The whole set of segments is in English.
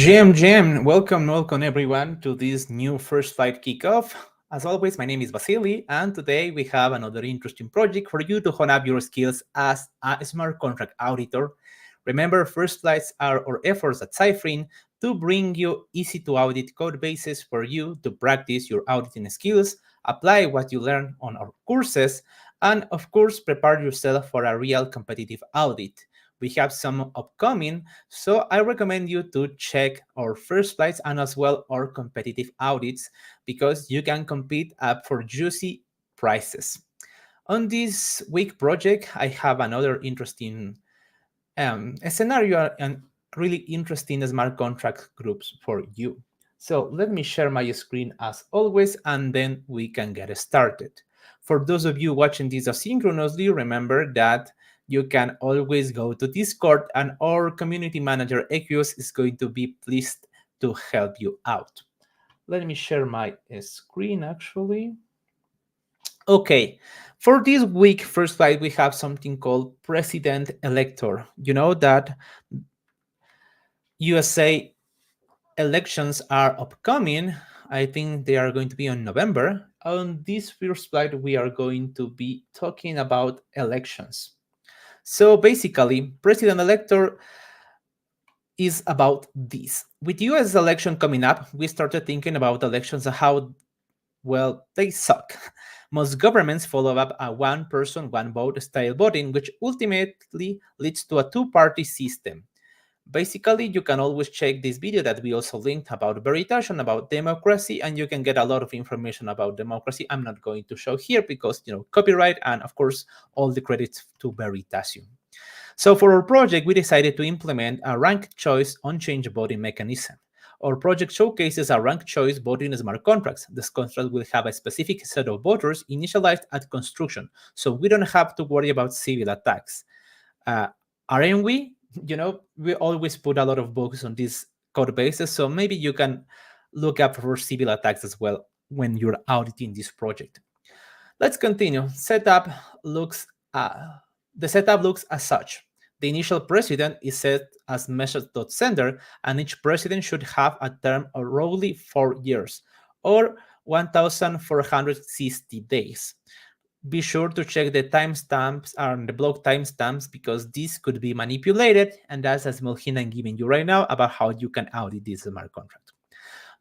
Welcome everyone to this new first flight kickoff. As always, my name is Vasily, and today we have another interesting project for you to hone up your skills as a smart contract auditor. Remember, first flights are our efforts at Cyphering to bring you easy to audit code bases for you to practice your auditing skills, apply what you learn on our courses, and of course, prepare yourself for a real competitive audit. We have some upcoming, so I recommend you to check our first flights and as well our competitive audits because you can compete up for juicy prizes. On this week project, I have another interesting scenario and really interesting smart contract groups for you. So let me share my screen as always, and then we can get started. For those of you watching this asynchronously, remember that you can always go to Discord and our community manager Equios is going to be pleased to help you out. Let me share my screen actually. Okay, for this week first slide, we have something called President Elector. You know that USA elections are upcoming. I think they are going to be on November. On this first slide, we are going to be talking about elections. So basically, President Elector is about this. With US election coming up, we started thinking about elections and how, well, they suck. Most governments follow up a one person, one vote style voting, which ultimately leads to a two-party system. Basically, you can always check this video that we also linked about Veritasium, about democracy, and you can get a lot of information about democracy. I'm not going to show here because, copyright and, of course, all the credits to Veritasium. So for our project, we decided to implement a ranked choice on-change voting mechanism. Our project showcases a ranked choice voting smart contracts. This contract will have a specific set of voters initialized at construction, so we don't have to worry about civil attacks. Aren't we? We always put a lot of focus on these code bases, so maybe you can look up for civil attacks as well when you're auditing this project. Let's continue. The setup looks as such. The initial president is set as message.sender, and each president should have a term of roughly 4 years, or 1,460 days. Be sure to check the timestamps and the block timestamps because this could be manipulated, and that's a small hint I'm giving you right now about how you can audit this smart contract.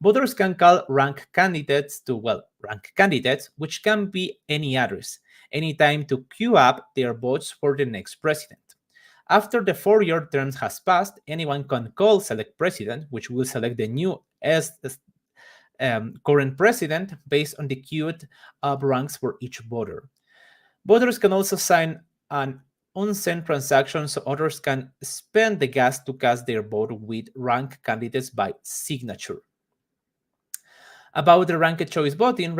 Voters can call rank candidates to, rank candidates, which can be any address, anytime to queue up their votes for the next president. After the 4-year term has passed, anyone can call select president, which will select the new current president based on the queued up ranks for each voter. Voters can also sign an unsent transaction so others can spend the gas to cast their vote with ranked candidates by signature. About the ranked choice voting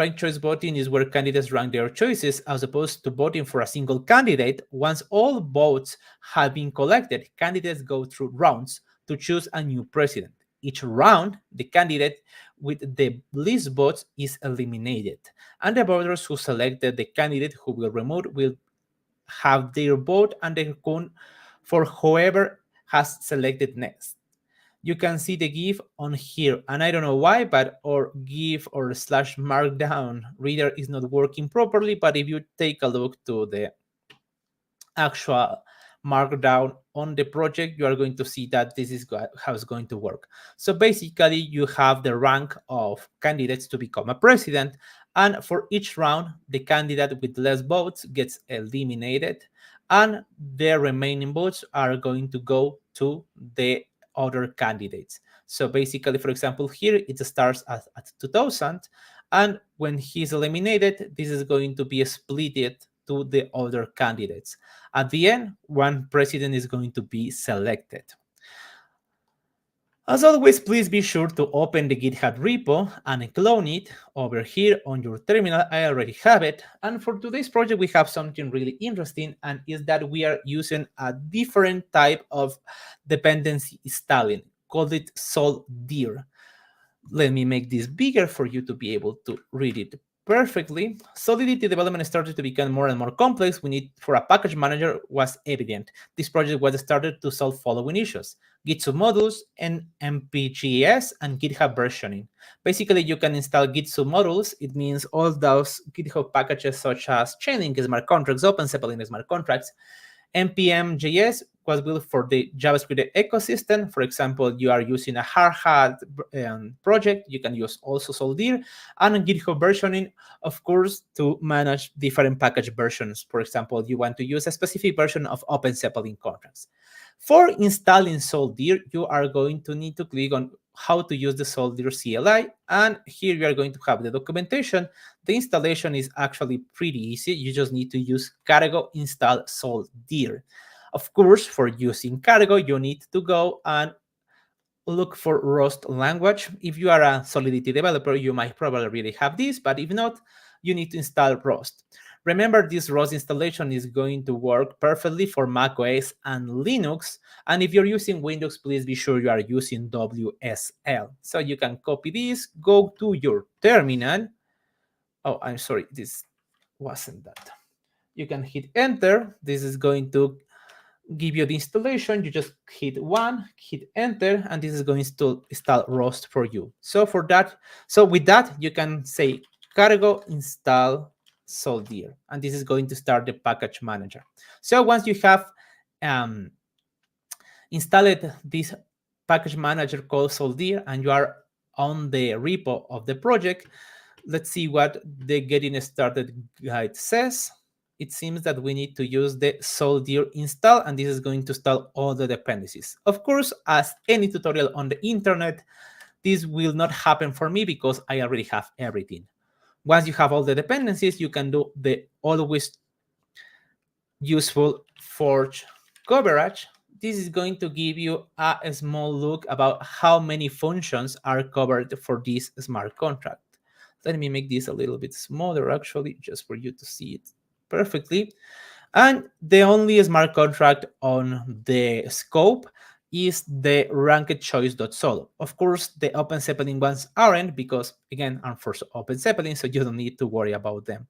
is where candidates rank their choices as opposed to voting for a single candidate. Once all votes have been collected, candidates go through rounds to choose a new president. Each round, the candidate with the least votes is eliminated, and the voters who selected the candidate who will remove will have their vote and they count for whoever has selected next. You can see the GIF on here, and I don't know why, but our GIF or slash markdown reader is not working properly, but if you take a look to the actual markdown on the project, you are going to see that this is how it's going to work. So basically, you have the rank of candidates to become a president, and for each round, the candidate with less votes gets eliminated, and the remaining votes are going to go to the other candidates. So basically, for example, here it starts at 2000, and when he's eliminated, this is going to be split to the other candidates. At the end, one president is going to be selected. As always, please be sure to open the GitHub repo and clone it over here on your terminal. I already have it. And for today's project, we have something really interesting, and is that we are using a different type of dependency styling, called it Solidity. Let me make this bigger for you to be able to read it perfectly, Solidity development started to become more and more complex. We need for a package manager was evident. This project was started to solve following issues: Git submodules, and MPGS, and GitHub versioning. Basically, you can install Git submodules. It means all those GitHub packages such as Chainlink smart contracts, OpenZeppelin smart contracts. npm.js was built for the JavaScript ecosystem. For example, you are using a hard hat project, you can use also Solidity, and GitHub versioning, of course, to manage different package versions. For example, you want to use a specific version of OpenZeppelin contracts. For installing Solidity, you are going to need to click on how to use the Solidity CLI, and here you are going to have the documentation. The installation is actually pretty easy. You just need to use cargo install Solidity. Of course, for using cargo, you need to go and look for Rost language. If you are a Solidity developer, you might probably already have this, but if not, you need to install Rost. Remember, this Rost installation is going to work perfectly for macOS and Linux. And if you're using Windows, please be sure you are using WSL. So you can copy this, go to your terminal. Oh, I'm sorry, this wasn't that. You can hit enter. This is going to give you the installation. You just hit one, hit enter, and this is going to install Rost for you. So with that, you can say cargo install Solidity, and this is going to start the package manager. So once you have um, installed this package manager called Solidity and you are on the repo of the project, let's see what the getting started guide says. It seems that we need to use the Solidity install, and this is going to install all the dependencies. Of course, as any tutorial on the internet, this will not happen for me because I already have everything. Once you have all the dependencies, you can do the always useful forge coverage. This is going to give you a small look about how many functions are covered for this smart contract. Let me make this a little bit smaller, actually, just for you to see it perfectly. And the only smart contract on the scope is the ranked choice.solo. Of course, the OpenZeppelin ones aren't because, again, I'm for OpenZeppelin, so you don't need to worry about them.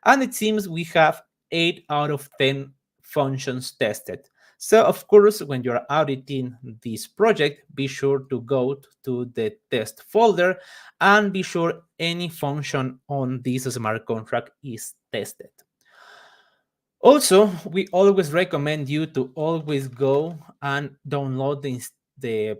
And it seems we have 8 out of 10 functions tested. So, of course, when you're auditing this project, be sure to go to the test folder and be sure any function on this smart contract is tested. Also, we always recommend you to always go and download the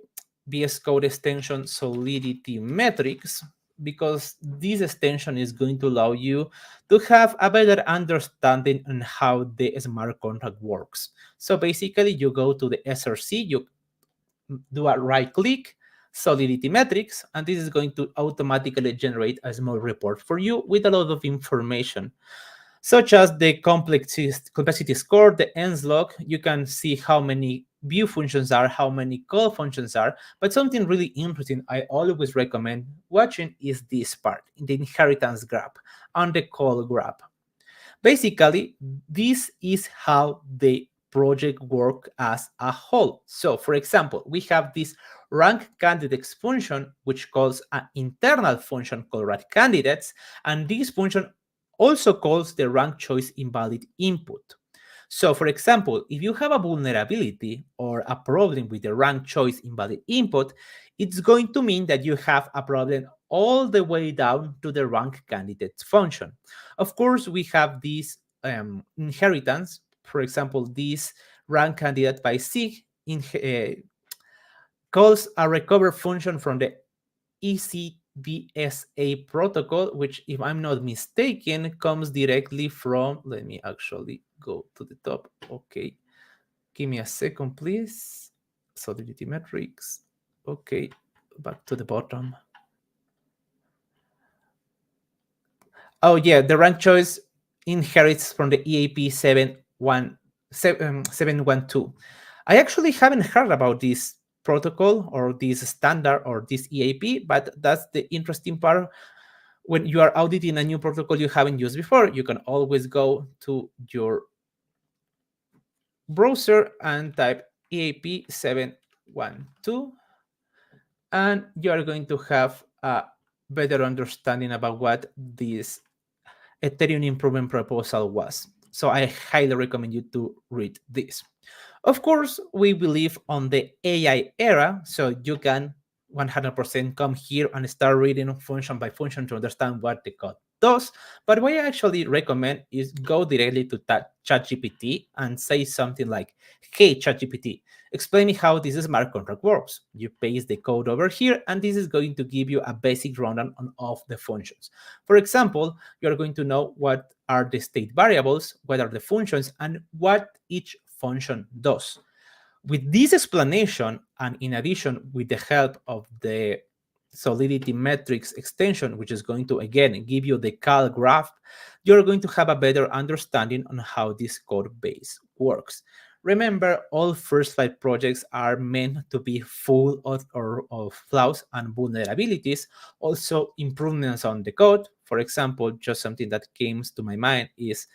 VS Code extension Solidity Metrics, because this extension is going to allow you to have a better understanding on how the smart contract works. So basically, you go to the SRC, you do a right click, Solidity Metrics, and this is going to automatically generate a small report for you with a lot of information, such as the complexity score, the ends log. You can see how many view functions are, how many call functions are. But something really interesting I always recommend watching is this part, in the inheritance graph and the call graph. Basically, this is how the project work as a whole. So, for example, we have this rank candidates function, which calls an internal function called rank candidates, and this function also calls the rank choice invalid input. So, for example, if you have a vulnerability or a problem with the rank choice invalid input, it's going to mean that you have a problem all the way down to the rank candidates function. Of course, we have this inheritance. For example, this rank candidate by SIG calls a recover function from the ECBSA protocol, which, if I'm not mistaken, comes directly from, let me actually go to the top. Okay, give me a second, please. Solidity metrics. Okay, back to the bottom. Oh yeah, the rank choice inherits from the EAP 712. I actually haven't heard about this protocol or this standard or this EAP, but that's the interesting part. When you are auditing a new protocol you haven't used before, you can always go to your browser and type EAP 712, and you are going to have a better understanding about what this Ethereum improvement proposal was. So I highly recommend you to read this. Of course, we believe on the AI era, so you can 100% come here and start reading function by function to understand what the code does. But what I actually recommend is go directly to ChatGPT and say something like, "Hey, ChatGPT, explain me how this smart contract works." You paste the code over here, and this is going to give you a basic rundown on all of the functions. For example, you're going to know what are the state variables, what are the functions, and what each function does. With this explanation, and in addition, with the help of the Solidity Metrics extension, which is going to again give you the cal graph, you're going to have a better understanding on how this code base works. Remember, all first flight projects are meant to be full of flaws and vulnerabilities, also improvements on the code. For example, just something that came to my mind is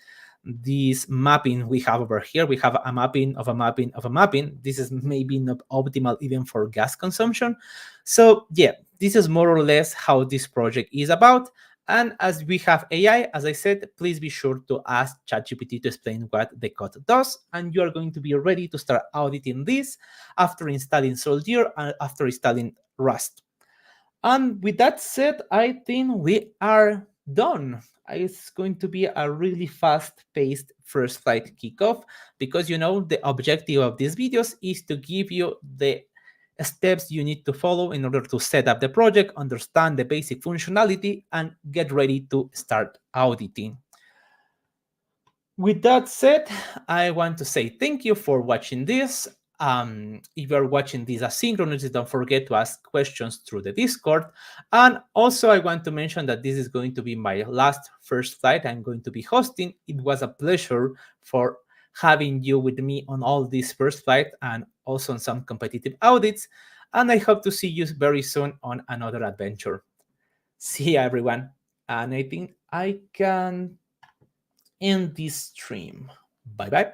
this mapping we have over here. We have a mapping of a mapping of a mapping. This is maybe not optimal even for gas consumption. So yeah, this is more or less how this project is about. And as we have AI, as I said, please be sure to ask ChatGPT to explain what the code does. And you are going to be ready to start auditing this after installing Soldier and after installing Rust. And with that said, I think we are done. It's going to be a really fast-paced first flight kickoff because the objective of these videos is to give you the steps you need to follow in order to set up the project, understand the basic functionality, and get ready to start auditing. With that said, I want to say thank you for watching this. If you're watching this asynchronously, don't forget to ask questions through the Discord. And also, I want to mention that this is going to be my last first flight I'm going to be hosting. It was a pleasure for having you with me on all these first flight and also on some competitive audits. And I hope to see you very soon on another adventure. See you, everyone. And I think I can end this stream. Bye bye.